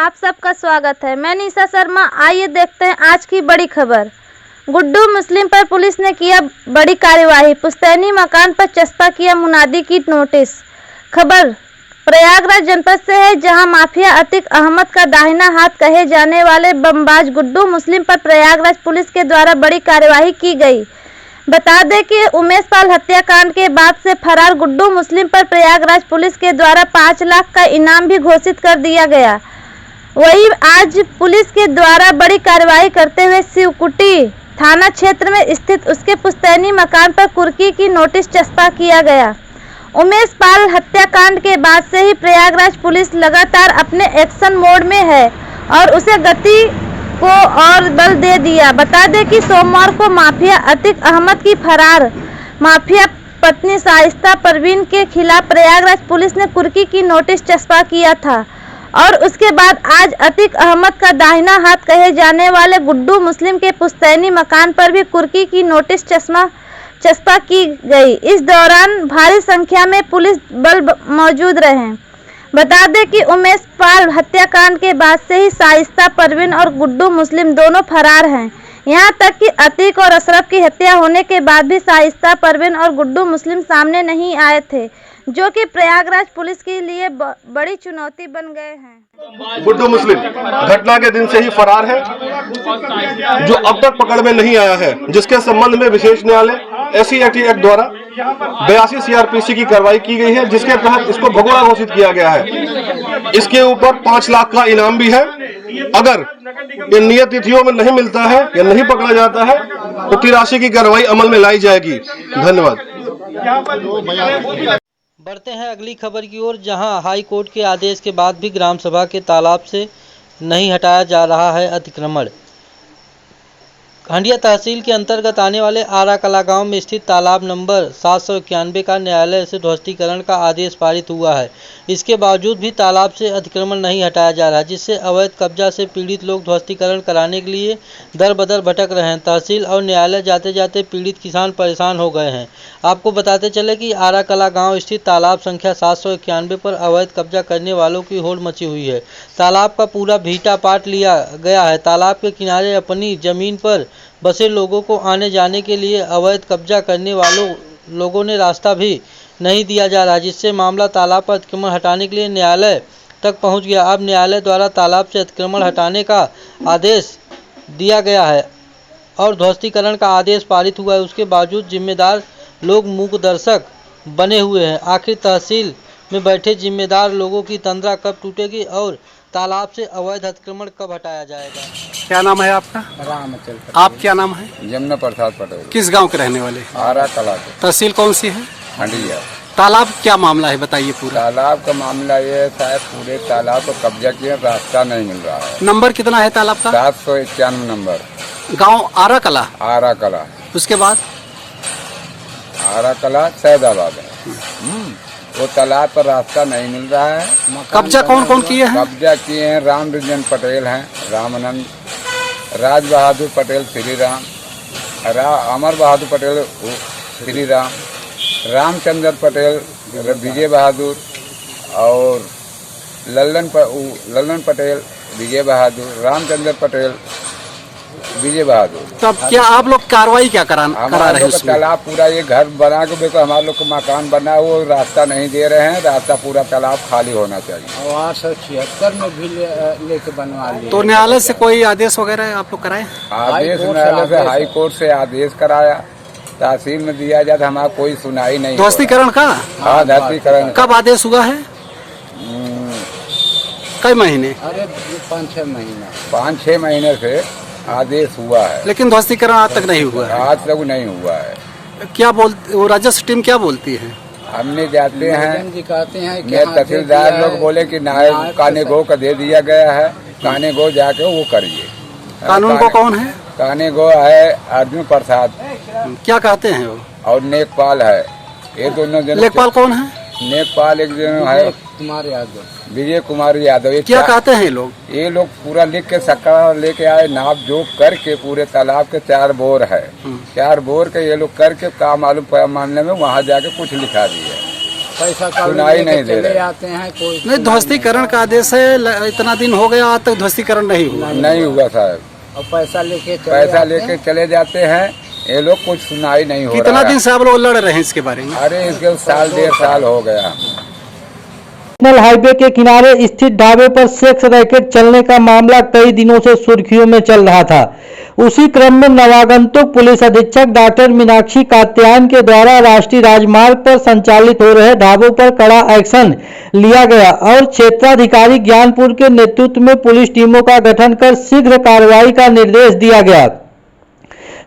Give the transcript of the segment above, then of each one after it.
आप सबका स्वागत है। मैं निशा शर्मा। आइए देखते हैं आज की बड़ी खबर। गुड्डू मुस्लिम पर पुलिस ने किया बड़ी कार्यवाही। पुश्तैनी मकान पर चस्पा किया मुनादी की नोटिस। खबर प्रयागराज जनपद से है, जहां माफिया अतीक अहमद का दाहिना हाथ कहे जाने वाले बमबाज गुड्डू मुस्लिम पर प्रयागराज पुलिस के द्वारा बड़ी कार्यवाही की गई। बता दें कि उमेश पाल हत्याकांड के बाद से फरार गुड्डू मुस्लिम पर प्रयागराज पुलिस के द्वारा 5 लाख का इनाम भी घोषित कर दिया गया। वहीं आज पुलिस के द्वारा बड़ी कार्रवाई करते हुए शिवकुटी थाना क्षेत्र में स्थित उसके पुश्तैनी मकान पर कुर्की की नोटिस चस्पा किया गया। उमेश पाल हत्याकांड के बाद से ही प्रयागराज पुलिस लगातार अपने एक्शन मोड में है और उसे गति को और बल दे दिया। बता दें कि सोमवार को माफिया अतीक अहमद की फरार माफिया पत्नी शाइस्ता परवीन के खिलाफ प्रयागराज पुलिस ने कुर्की की नोटिस चस्पा किया था और उसके बाद आज अतीक अहमद का दाहिना हाथ कहे जाने वाले गुड्डू मुस्लिम के पुश्तैनी मकान पर भी कुर्की की नोटिस चस्पा की गई। इस दौरान भारी संख्या में पुलिस बल मौजूद रहे। बता दें कि उमेश पाल हत्याकांड के बाद से ही शाइस्ता परवीन और गुड्डू मुस्लिम दोनों फरार हैं। यहां तक कि अतीक और अशरफ की हत्या होने के बाद भी शाइस्ता परवीन और गुड्डू मुस्लिम सामने नहीं आए थे, जो कि प्रयागराज पुलिस के लिए बड़ी चुनौती बन गए हैं। गुड्डू मुस्लिम घटना के दिन से ही फरार है, जो अब तक पकड़ में नहीं आया है, जिसके संबंध में विशेष न्यायालय SC एक्ट द्वारा 82 CRPC की कार्रवाई की गई है, जिसके तहत इसको भगोड़ा घोषित किया गया है। इसके ऊपर 5 लाख का इनाम भी है। अगर ये नियत तिथियों में नहीं मिलता है या नहीं पकड़ा जाता है तो 83 की कार्रवाई अमल में लाई जाएगी। धन्यवाद। बढ़ते हैं अगली खबर की ओर, जहां हाई कोर्ट के आदेश के बाद भी ग्राम सभा के तालाब से नहीं हटाया जा रहा है अतिक्रमण। हंडिया तहसील के अंतर्गत आने वाले आरा कला गांव में स्थित तालाब नंबर 791 का न्यायालय से ध्वस्तीकरण का आदेश पारित हुआ है। इसके बावजूद भी तालाब से अतिक्रमण नहीं हटाया जा रहा, जिससे अवैध कब्जा से पीड़ित लोग ध्वस्तीकरण कराने के लिए दर बदर भटक रहे हैं। तहसील और न्यायालय जाते जाते पीड़ित किसान परेशान हो गए हैं। आपको बताते चले कि आरा कला गाँव स्थित तालाब संख्या 791 पर अवैध कब्जा करने वालों की होड़ मची हुई है। तालाब का पूरा भीटा पाट लिया गया है। तालाब के किनारे अपनी जमीन पर बसे लोगों को आने जाने के लिए अवैध कब्जा करने वालों लोगों ने रास्ता भी नहीं दिया जा रहा, जिससे मामला तालाब पर अतिक्रमण हटाने के लिए न्यायालय तक पहुंच गया। अब न्यायालय द्वारा तालाब से अतिक्रमण हटाने का आदेश दिया गया है और ध्वस्तीकरण का आदेश पारित हुआ है। उसके बावजूद जिम्मेदार लोग मूक दर्शक बने हुए हैं। आखिर तहसील में बैठे जिम्मेदार लोगों की तंद्रा कब टूटेगी और तालाब से अवैध अतिक्रमण कब हटाया जाएगा? क्या नाम है आपका? रामचंद्र। आप क्या नाम है? जमुना प्रसाद पटेल। किस गांव के रहने वाले? आरा कला के। तहसील कौन सी है? हंडिया। तालाब क्या मामला है, बताइए पूरा। तालाब का मामला ये है, शायद पूरे तालाब को कब्जा किया, रास्ता नहीं मिल रहा है। नंबर कितना है तालाब का? 791 नंबर। गांव आरा कला? आरा कला। उसके बाद आरा कला सैदाबाद है। वो तालाब पर रास्ता नहीं मिल रहा है। कब्जा कौन कौन किए हैं? कब्जा किए हैं राम रिजन पटेल हैं, रामानंद, राज बहादुर पटेल श्री राम, अमर बहादुर पटेल श्री राम, रामचंद्र पटेल विजय बहादुर और लल्लन पटेल विजय बहादुर, रामचंद्र पटेल विजय बहादुर। तब क्या आप लोग कार्रवाई क्या करा रहे हैं? तालाब पूरा ये घर बना के देखो, हमारे लोग का मकान बना, वो रास्ता नहीं दे रहे हैं। रास्ता पूरा तालाब खाली होना चाहिए। 876 में भी लेके बनवा लिए। तो न्यायालय से कोई आदेश वगैरह आप लोग कराए? आदेश न्यायालय से हाई कोर्ट से आदेश कराया, तहसील में दिया जाता, हमारा कोई सुनाई नहीं। ध्वस्तीकरण का? हाँ, ध्वस्तीकरण। कब आदेश हुआ है? कई महीने? अरे 5-6 महीना। 5-6 महीने से आदेश हुआ है, लेकिन ध्वस्तीकरण आज तक नहीं हुआ है। आज तक नहीं हुआ है। क्या बोलती वो राजस्व टीम क्या बोलती है? हमने जाते हैं जी कहते हैं कि तहसीलदार लोग बोले कि नायब कानेगो का दे दिया गया है, कानेगो जाके वो करिए। कानून को कौन है? कानेगो है अर्जुन प्रसाद। क्या कहते हैं वो? और नेकपाल है। ये दोनों जन। लेखपाल कौन है? नेकपाल एक जन है कुमार यादव, विजय कुमार यादव। क्या कहते हैं लोग? ये लोग पूरा लिख के सक्का लेके आए, नाप जोक करके पूरे तालाब के 4 बोर है, 4 बोर के ये लोग करके का मालूम मानने में वहाँ जाके कुछ लिखा दिया। पैसा का सुनाई नहीं दे चले रहे। आते हैं कोई नहीं, ध्वस्तीकरण का आदेश है, इतना दिन हो गया, आज तक ध्वस्तीकरण नहीं हुआ। नहीं हुआ साहब, और पैसा लेके चले पैसा आते लेके हैं। चले जाते हैं, ये लोग कुछ सुनाई नहीं हो कितना रहा दिन है। से आप लोग लड़ रहे हैं इसके बारे में? अरे इसके साल 1.5 साल हो गया। नेशनल हाईवे के किनारे स्थित ढाबे पर सेक्स रैकेट चलने का मामला कई दिनों से सुर्खियों में चल रहा था। उसी क्रम में नवागंतुक पुलिस अधीक्षक डॉक्टर मीनाक्षी कात्यायन के द्वारा राष्ट्रीय राजमार्ग पर संचालित हो रहे ढाबों पर कड़ा एक्शन लिया गया और क्षेत्राधिकारी ज्ञानपुर के नेतृत्व में पुलिस टीमों का गठन कर शीघ्र कार्रवाई का निर्देश दिया गया।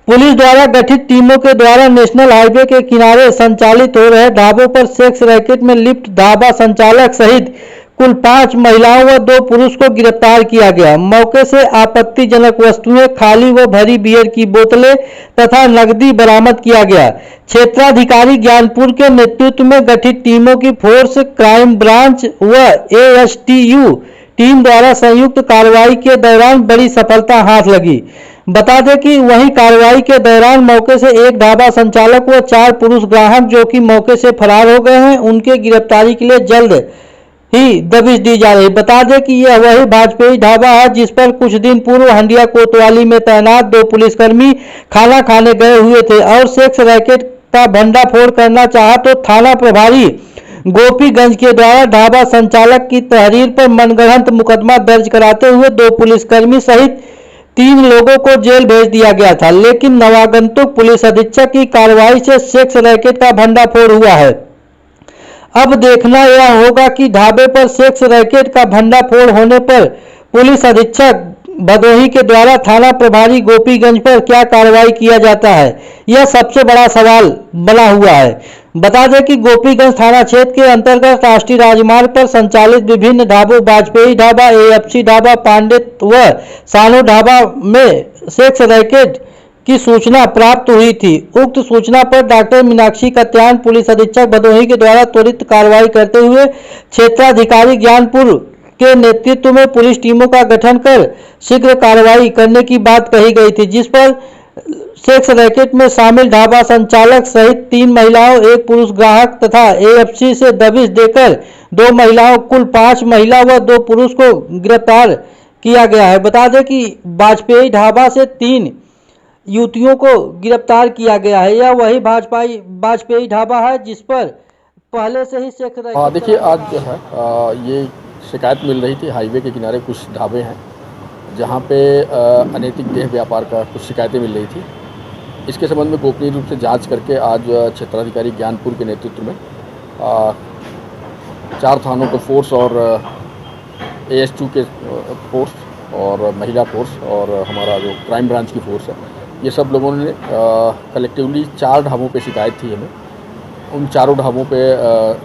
पुलिस द्वारा गठित टीमों के द्वारा नेशनल हाईवे के किनारे संचालित हो रहे ढाबों पर सेक्स रैकेट में लिप्त ढाबा संचालक सहित कुल 5 महिलाओं व 2 पुरुष को गिरफ्तार किया गया। मौके से आपत्तिजनक वस्तुएं, खाली व भरी बियर की बोतलें तथा नकदी बरामद किया गया। क्षेत्राधिकारी ज्ञानपुर के नेतृत्व में गठित टीमों की फोर्स, क्राइम ब्रांच व ASTU टीम द्वारा संयुक्त कार्रवाई के दौरान बड़ी सफलता हाथ लगी। बता दें कि वहीं कार्रवाई के दौरान मौके से एक ढाबा संचालक व 4 पुरुष ग्राहक जो कि मौके से फरार हो गए हैं, उनके गिरफ्तारी के लिए जल्द ही दबिश दी जा रही। बता दें कि यह वही वाजपेयी ढाबा है जिस पर कुछ दिन पूर्व हंडिया कोतवाली में तैनात 2 पुलिसकर्मी खाना खाने गए हुए थे और सेक्स रैकेट का भंडाफोड़ करना चाहा तो थाना प्रभारी गोपीगंज के द्वारा ढाबा संचालक की तहरीर पर मनगढ़ंत मुकदमा दर्ज कराते हुए 2 पुलिसकर्मी सहित 3 लोगों को जेल भेज दिया गया था। लेकिन नवागंतुक पुलिस अधीक्षक की कार्रवाई से सेक्स रैकेट का भंडाफोड़ हुआ है। अब देखना यह होगा कि ढाबे पर सेक्स रैकेट का भंडाफोड़ होने पर पुलिस अधीक्षक भदोही के द्वारा थाना प्रभारी गोपीगंज पर क्या कार्रवाई किया जाता है, यह सबसे बड़ा सवाल बना हुआ है। बता दें कि गोपीगंज थाना क्षेत्र के अंतर्गत राष्ट्रीय राजमार्ग पर संचालित विभिन्न ढाबों वाजपेयी ढाबा, AFC ढाबा, पांडे व सानू ढाबा में सेक्स रैकेट की सूचना प्राप्त हुई थी। उक्त सूचना पर डॉक्टर मीनाक्षी कात्यायन पुलिस अधीक्षक भदोही के द्वारा त्वरित कार्रवाई करते हुए क्षेत्राधिकारी ज्ञानपुर के नेतृत्व में पुलिस टीमों का गठन कर शीघ्र कार्रवाई करने की बात कही गई थी, जिस पर सेक्स रैकेट में शामिल ढाबा संचालक सहित 3 महिलाओं, 1 पुरुष ग्राहक तथा AFC से दबिश देकर 2 महिलाओं, कुल 5 महिला व 2 पुरुष को गिरफ्तार किया गया है। बता दें कि वाजपेयी ढाबा से 3 युवतियों को गिरफ्तार किया गया है। यह वही वाजपेयी ढाबा है जिस पर पहले से ही सेक्स रैकेट। देखिए, आज जो है ये शिकायत मिल रही थी, हाईवे के किनारे कुछ ढाबे हैं जहाँ पे अनैतिक देह व्यापार का कुछ शिकायतें मिल रही थी। इसके संबंध में गोपनीय रूप से जांच करके आज क्षेत्राधिकारी ज्ञानपुर के नेतृत्व में 4 थानों को फोर्स और ASTU के फोर्स और महिला फोर्स और हमारा जो क्राइम ब्रांच की फोर्स है, ये सब लोगों ने कलेक्टिवली 4 ढाबों पे शिकायत थी हमें। उन चारों ढाबों पे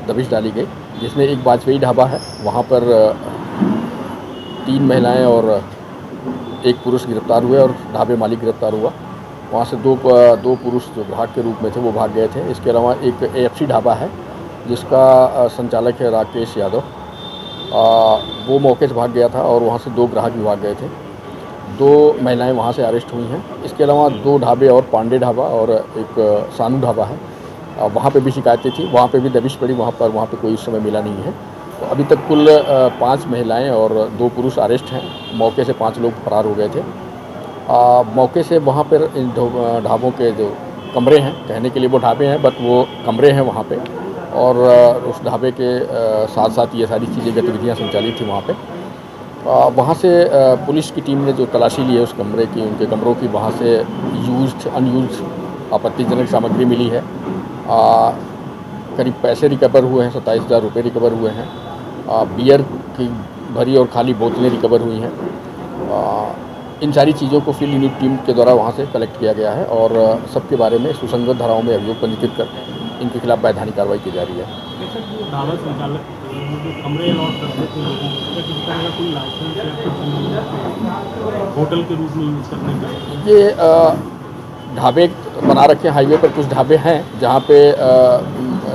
दबिश डाली गई, जिसमें एक वाजपेयी ढाबा है, वहाँ पर 3 महिलाएं और 1 पुरुष गिरफ्तार हुए और ढाबे मालिक गिरफ्तार हुआ। वहाँ से 2 पुरुष जो ग्राहक के रूप में थे वो भाग गए थे। इसके अलावा एक AFC ढाबा है जिसका संचालक है राकेश यादव, वो मौके से भाग गया था और वहाँ से 2 ग्राहक भी भाग गए थे। 2 महिलाएं वहाँ से अरेस्ट हुई हैं। इसके अलावा 2 ढाबे और पांडे ढाबा और एक सानू ढाबा है, वहाँ पे भी शिकायतें थी, वहाँ पे भी दबिश पड़ी, वहाँ पे कोई इस समय मिला नहीं है। तो अभी तक कुल 5 महिलाएं और 2 पुरुष अरेस्ट हैं। मौके से 5 लोग फरार हो गए थे। मौके से वहाँ पर इन ढाबों के जो कमरे हैं, कहने के लिए वो ढाबे हैं बट वो कमरे हैं वहाँ पे, और उस ढाबे के साथ साथ ये सारी चीज़ें गतिविधियाँ संचालित थी वहाँ पे। वहाँ से पुलिस की टीम ने जो तलाशी ली है उस कमरे की, उनके कमरों की, वहाँ से अनयूज्ड आपत्तिजनक सामग्री मिली है। करीब पैसे रिकवर हुए हैं, 27,000 रुपये रिकवर हुए हैं। बियर की भरी और खाली बोतलें रिकवर हुई हैं। इन सारी चीज़ों को फील्ड यूनिट टीम के द्वारा वहाँ से कलेक्ट किया गया है और सबके बारे में सुसंगत धाराओं में अभियोग पंजीकृत कर इनके खिलाफ वैधानिक कार्रवाई की जा रही है। ढाबा संचालक कमरे अलॉट करते थे लोगों को, किसी तरह का कोई लाइसेंस या कुछ होटल के रूप में यूज़ करने का? ये ढाबे बना रखे हैं। हाईवे पर कुछ ढाबे हैं जहाँ पे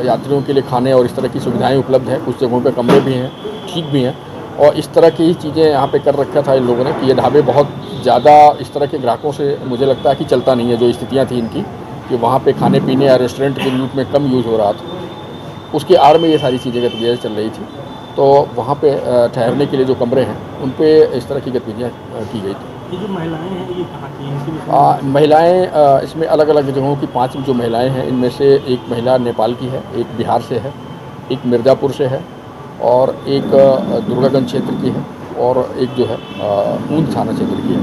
यात्रियों के लिए खाने और इस तरह की सुविधाएं उपलब्ध हैं। कुछ जगहों पे कमरे भी हैं, ठीक भी हैं, और इस तरह की चीज़ें यहाँ पे कर रखा था इन लोगों ने कि ये ढाबे बहुत ज़्यादा इस तरह के ग्राहकों से मुझे लगता है कि चलता नहीं है। जो स्थितियाँ थी इनकी कि वहाँ पे खाने पीने या रेस्टोरेंट के रूप में कम यूज़ हो रहा था। उसके आड़ में ये सारी चीज़ें गतिविधियाँ चल रही थी। तो वहाँ पे ठहरने के लिए जो कमरे हैं उन पे इस तरह की गतिविधियाँ की गई थी। ये जो महिलाएं हैं ये कहाँ की हैं? महिलाएं इसमें अलग अलग जगहों की 5 जो महिलाएं हैं, इनमें से एक महिला नेपाल की है, एक बिहार से है, एक मिर्ज़ापुर से है और एक दुर्गागंज क्षेत्र की है और एक जो है ऊंद थाना क्षेत्र की है।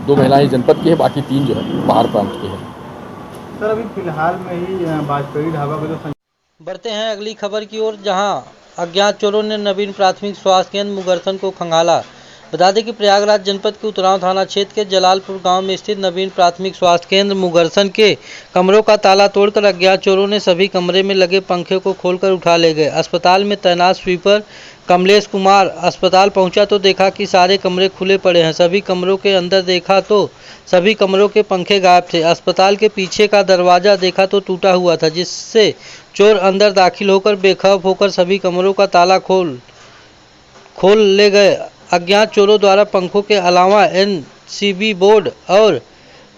2 महिलाएं जनपद की है, बाकी 3 जो है बाहर प्रांत की है। सर अभी फिलहाल में ही वाजपेयी ढाबा पे तो बढ़ते हैं अगली खबर की ओर, जहां अज्ञात चोरों ने नवीन प्राथमिक स्वास्थ्य केंद्र मुगरसन को खंगाला। बता दें कि प्रयागराज जनपद के उतराव थाना क्षेत्र के जलालपुर गांव में स्थित नवीन प्राथमिक स्वास्थ्य केंद्र मुगरसन के कमरों का ताला तोड़कर अज्ञात चोरों ने सभी कमरे में लगे पंखे को खोलकर उठा ले गए। अस्पताल में तैनात स्वीपर कमलेश कुमार अस्पताल पहुंचा तो देखा कि सारे कमरे खुले पड़े हैं। सभी कमरों के अंदर देखा तो सभी कमरों के पंखे गायब थे। अस्पताल के पीछे का दरवाज़ा देखा तो टूटा हुआ था, जिससे चोर अंदर दाखिल होकर बेखौफ होकर सभी कमरों का ताला खोल ले गए। अज्ञात चोरों द्वारा पंखों के अलावा एनसीबी बोर्ड और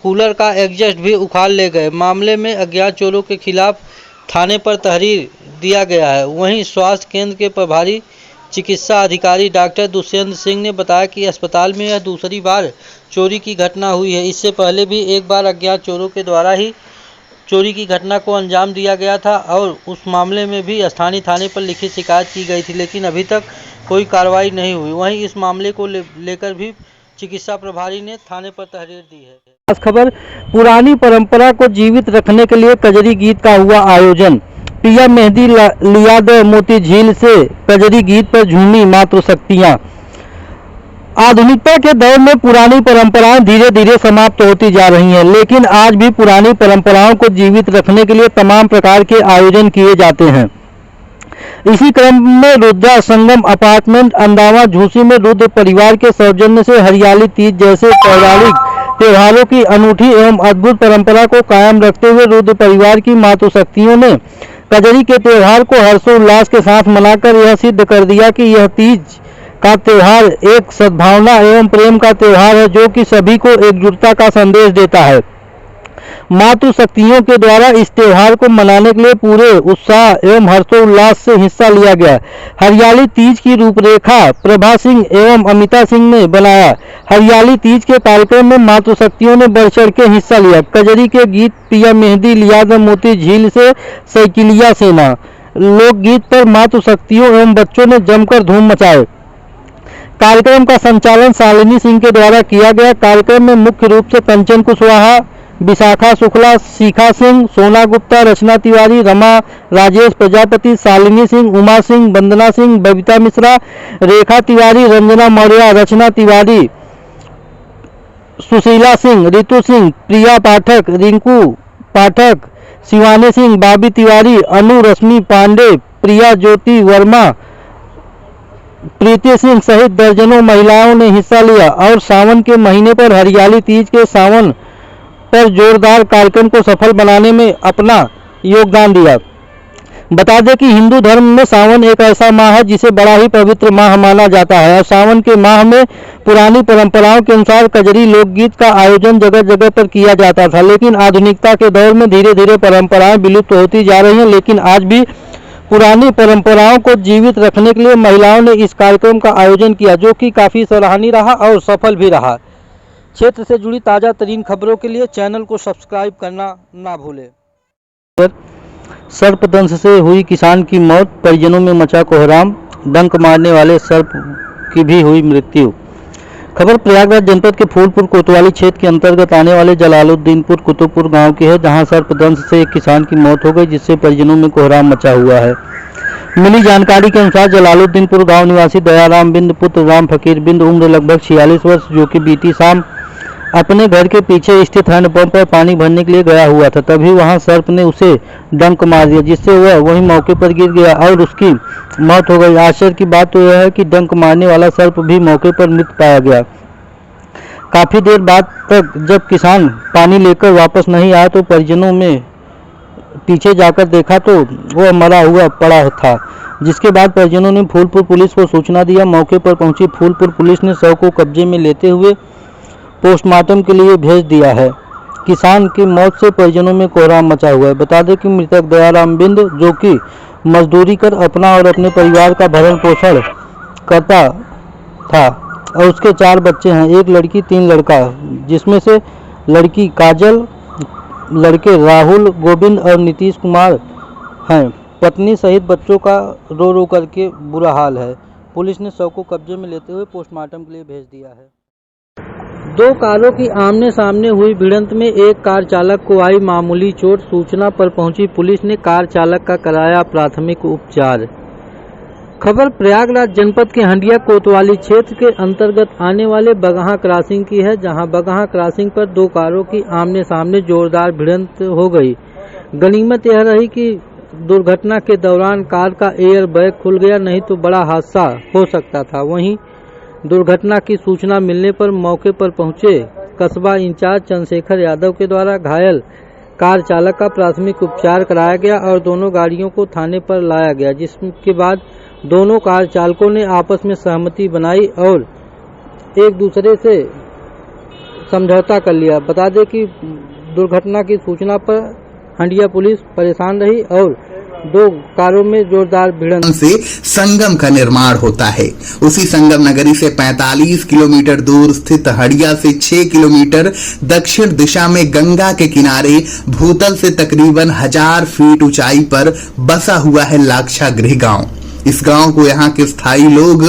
कूलर का एग्जॉस्ट भी उखाड़ ले गए। मामले में अज्ञात चोरों के खिलाफ थाने पर तहरीर दिया गया है। वहीं स्वास्थ्य केंद्र के प्रभारी चिकित्सा अधिकारी डॉक्टर दुष्यंत सिंह ने बताया कि अस्पताल में यह दूसरी बार चोरी की घटना हुई है। इससे पहले भी एक बार अज्ञात चोरों के द्वारा ही चोरी की घटना को अंजाम दिया गया था और उस मामले में भी स्थानीय थाने पर लिखित शिकायत की गई थी, लेकिन अभी तक कोई कार्रवाई नहीं हुई। वहीं इस मामले को लेकर भी चिकित्सा प्रभारी ने थाने पर तहरीर दी है। खास खबर, पुरानी परंपरा को जीवित रखने के लिए कजरी गीत का हुआ आयोजन। पिया मेहंदी लिया दे मोती झील से कजरी गीत पर झूमी मातृशक्तियां। आधुनिकता के दौर में पुरानी परंपराएं धीरे धीरे समाप्त होती जा रही हैं, लेकिन आज भी पुरानी परंपराओं को जीवित रखने के लिए तमाम प्रकार के आयोजन किए जाते हैं। इसी क्रम में रुद्रा संगम अपार्टमेंट अंदावा झूसी में रुद्र परिवार के सौजन्य से हरियाली तीज जैसे पौराणिक त्योहारों की अनूठी एवं अद्भुत परंपरा को कायम रखते हुए रुद्र परिवार की मातृशक्तियों ने कजरी के त्योहार को हर्षोल्लास के साथ मनाकर यह सिद्ध कर दिया कि यह तीज का त्योहार एक सद्भावना एवं प्रेम का त्योहार है, जो कि सभी को एकजुटता का संदेश देता है। मातृशक्तियों के द्वारा इस त्योहार को मनाने के लिए पूरे उत्साह एवं हर्षोल्लास से हिस्सा लिया गया। हरियाली तीज की रूपरेखा प्रभा सिंह एवं अमिता सिंह ने बनाया। हरियाली तीज के कार्यक्रम में मातृशक्तियों ने बढ़ चढ़ के हिस्सा लिया। कजरी के गीत पिया मेहंदी लिया दे मोती झील से साइकिलिया सेना लोकगीत पर मातृशक्तियों एवं बच्चों ने जमकर धूम मचाए। कार्यक्रम का संचालन शालिनी सिंह के द्वारा किया गया। कार्यक्रम में मुख्य रूप से कंचन कुशवाहा, विशाखा शुक्ला, शिखा सिंह, सोना गुप्ता, रचना तिवारी, रमा, राजेश प्रजापति, शालिनी सिंह, उमा सिंह, वंदना सिंह, बबीता मिश्रा, रेखा तिवारी, रंजना मौर्य, रचना तिवारी, सुशीला सिंह, रितु सिंह, प्रिया पाठक, रिंकू पाठक, शिवानी सिंह, बाबी तिवारी, अनु रश्मि पांडे, प्रिया ज्योति वर्मा, प्रीति सिंह सहित दर्जनों महिलाओं ने हिस्सा लिया और सावन के महीने पर हरियाली तीज के सावन पर जोरदार कार्यक्रम को सफल बनाने में अपना योगदान दिया। बता दें कि हिंदू धर्म में सावन एक ऐसा माह है जिसे बड़ा ही पवित्र माह माना जाता है और सावन के माह में पुरानी परंपराओं के अनुसार कजरी लोकगीत का आयोजन जगह जगह पर किया जाता था, लेकिन आधुनिकता के दौर में धीरे धीरे परंपराएं विलुप्त होती जा रही हैं। लेकिन आज भी पुरानी परंपराओं को जीवित रखने के लिए महिलाओं ने इस कार्यक्रम का आयोजन किया, जो कि काफ़ी सराहनीय रहा और सफल भी रहा। क्षेत्र से जुड़ी ताज़ा तरीन खबरों के लिए चैनल को सब्सक्राइब करना ना भूलें। सर्पदंश से हुई किसान की मौत, परिजनों में मचा कोहराम, डंक मारने वाले सर्प की भी हुई मृत्यु। खबर प्रयागराज जनपद के फूलपुर कोतवाली क्षेत्र के अंतर्गत आने वाले जलालुद्दीनपुर कुतुबपुर गांव की है, जहां सर्पदंश से एक किसान की मौत हो गई, जिससे परिजनों में कोहराम मचा हुआ है। मिली जानकारी के अनुसार जलालुद्दीनपुर गांव निवासी दयाराम बिंद पुत्र राम फकीर बिंद उम्र लगभग 46 वर्ष, जो कि बीती शाम अपने घर के पीछे स्थित हैंडपंप पर पानी भरने के लिए गया हुआ था। तभी वहां सर्प ने उसे डंक मार दिया, जिससे वह वहीं मौके पर गिर गया और उसकी मौत हो गई। आश्चर्य की बात तो यह है कि डंक मारने वाला सर्प भी मौके पर मृत पाया गया। काफी देर बाद तक जब किसान पानी लेकर वापस नहीं आया तो परिजनों में पीछे जाकर देखा तो वह मरा हुआ पड़ा था, जिसके बाद परिजनों ने फूलपुर पुलिस को सूचना दिया। मौके पर पहुंची फूलपुर पुलिस ने शव को कब्जे में लेते हुए पोस्टमार्टम के लिए भेज दिया है। किसान की मौत से परिजनों में कोहराम मचा हुआ है। बता दें कि मृतक दयाराम बिंद, जो कि मजदूरी कर अपना और अपने परिवार का भरण पोषण करता था और उसके 4 बच्चे हैं, 1 लड़की 3 लड़का, जिसमें से लड़की काजल, लड़के राहुल, गोविंद और नीतीश कुमार हैं। पत्नी सहित बच्चों का रो रो करके बुरा हाल है। पुलिस ने शव को कब्जे में लेते हुए पोस्टमार्टम के लिए भेज दिया है। 2 कारों की आमने सामने हुई भिड़ंत में एक कार चालक को आई मामूली चोट। सूचना पर पहुंची पुलिस ने कार चालक का कराया प्राथमिक उपचार। खबर प्रयागराज जनपद के हंडिया कोतवाली क्षेत्र के अंतर्गत आने वाले बगहा क्रॉसिंग की है, जहां बगहा क्रॉसिंग पर 2 कारों की आमने सामने जोरदार भिड़ंत हो गई। गनीमत यह रही कि दुर्घटना के दौरान कार का एयर बैग खुल गया, नहीं तो बड़ा हादसा हो सकता था। वहीं दुर्घटना की सूचना मिलने पर मौके पर पहुंचे कस्बा इंचार्ज चंद्रशेखर यादव के द्वारा घायल कार चालक का प्राथमिक उपचार कराया गया और दोनों गाड़ियों को थाने पर लाया गया, जिसके बाद दोनों कार चालकों ने आपस में सहमति बनाई और एक दूसरे से समझौता कर लिया। बता दें कि दुर्घटना की सूचना पर हंडिया पुलिस परेशान रही और 2 कारों में जोरदार भिड़ंत से संगम का निर्माण होता है। उसी संगम नगरी से 45 किलोमीटर दूर स्थित हड़िया से 6 किलोमीटर दक्षिण दिशा में गंगा के किनारे भूतल से तकरीबन 1000 फीट ऊंचाई पर बसा हुआ है लाक्षागृह गांव। इस गांव को यहाँ के स्थायी लोग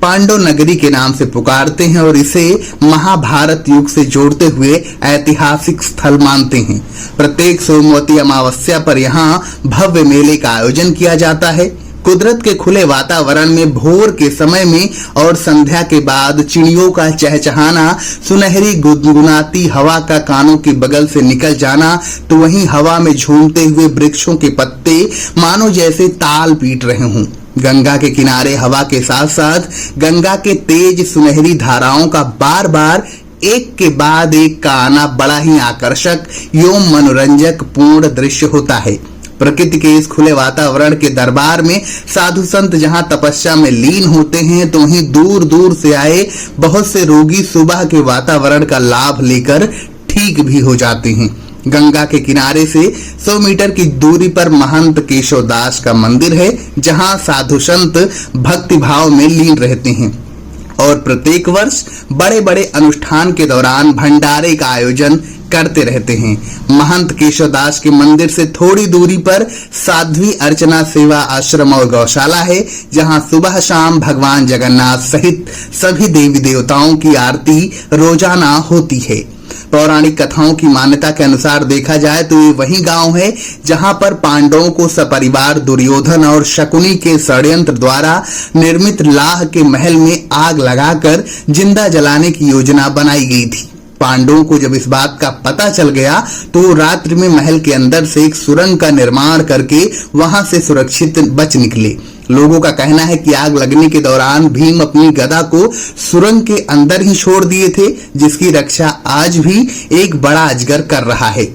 पांडव नगरी के नाम से पुकारते हैं और इसे महाभारत युग से जोड़ते हुए ऐतिहासिक स्थल मानते हैं। प्रत्येक सोमवती अमावस्या पर यहाँ भव्य मेले का आयोजन किया जाता है। कुदरत के खुले वातावरण में भोर के समय में और संध्या के बाद चिड़ियों का चहचहाना, सुनहरी गुनगुनाती हवा का कानों के बगल से निकल जाना, तो वहीं हवा में झूमते हुए वृक्षों के पत्ते मानो जैसे ताल पीट रहे हों। गंगा के किनारे हवा के साथ साथ गंगा के तेज सुनहरी धाराओं का बार बार एक के बाद एक का आना बड़ा ही आकर्षक एवं मनोरंजक पूर्ण दृश्य होता है। प्रकृति के इस खुले वातावरण के दरबार में साधु संत जहां तपस्या में लीन होते हैं, तो वहीं दूर दूर से आए बहुत से रोगी सुबह के वातावरण का लाभ लेकर ठीक भी हो जाते हैं। गंगा के किनारे से 100 मीटर की दूरी पर महंत केशव दास का मंदिर है, जहां साधु संत भक्ति भाव में लीन रहते हैं और प्रत्येक वर्ष बड़े बड़े अनुष्ठान के दौरान भंडारे का आयोजन करते रहते हैं। महंत केशव दास के मंदिर से थोड़ी दूरी पर साध्वी अर्चना सेवा आश्रम और गौशाला है, जहां सुबह शाम भगवान जगन्नाथ सहित सभी देवी देवताओं की आरती रोजाना होती है। पौराणिक कथाओं की मान्यता के अनुसार देखा जाए तो ये वही गांव है जहां पर पांडवों को सपरिवार दुर्योधन और शकुनी के षड्यंत्र द्वारा निर्मित लाह के महल में आग लगाकर जिंदा जलाने की योजना बनाई गई थी। पांडवों को जब इस बात का पता चल गया तो वो रात्रि में महल के अंदर से एक सुरंग का निर्माण करके वहां से सुरक्षित बच निकले। लोगों का कहना है कि आग लगने के दौरान भीम अपनी गदा को सुरंग के अंदर ही छोड़ दिए थे, जिसकी रक्षा आज भी एक बड़ा अजगर कर रहा है।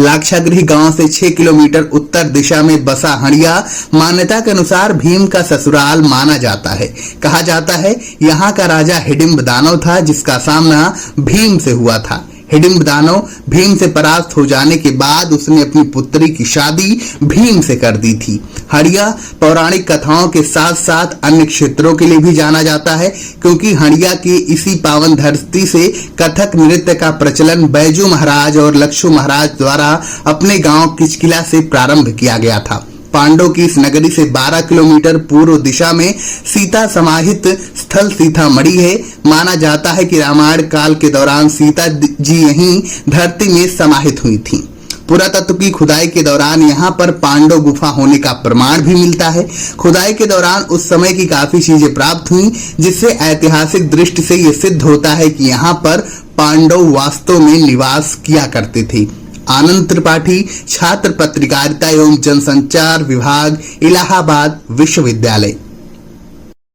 लाक्षागृह गांव से 6 किलोमीटर उत्तर दिशा में बसा हड़िया मान्यता के अनुसार भीम का ससुराल माना जाता है। कहा जाता है यहाँ का राजा हिडिंब दानव था, जिसका सामना भीम से हुआ था। हिडिंब दानव भीम से परास्त हो जाने के बाद उसने अपनी पुत्री की शादी भीम से कर दी थी। हड़िया पौराणिक कथाओं के साथ साथ अन्य क्षेत्रों के लिए भी जाना जाता है, क्योंकि हड़िया के इसी पावन धरती से कथक नृत्य का प्रचलन बैजू महाराज और लक्षु महाराज द्वारा अपने गांव किचकिला से प्रारंभ किया गया था। पांडव की इस नगरी से 12 किलोमीटर पूर्व दिशा में सीता समाहित स्थल सीतामढ़ी है। माना जाता है कि रामायण काल के दौरान सीता जी यहीं धरती में समाहित हुई थी। पुरातत्व की खुदाई के दौरान यहाँ पर पांडव गुफा होने का प्रमाण भी मिलता है। खुदाई के दौरान उस समय की काफी चीजें प्राप्त हुई, जिससे ऐतिहासिक दृष्टि से ये सिद्ध होता है कि यहाँ पर पांडव वास्तव में निवास किया करते थे। आनंद त्रिपाठी, छात्र पत्रकारिता एवं जनसंचार विभाग, इलाहाबाद विश्वविद्यालय।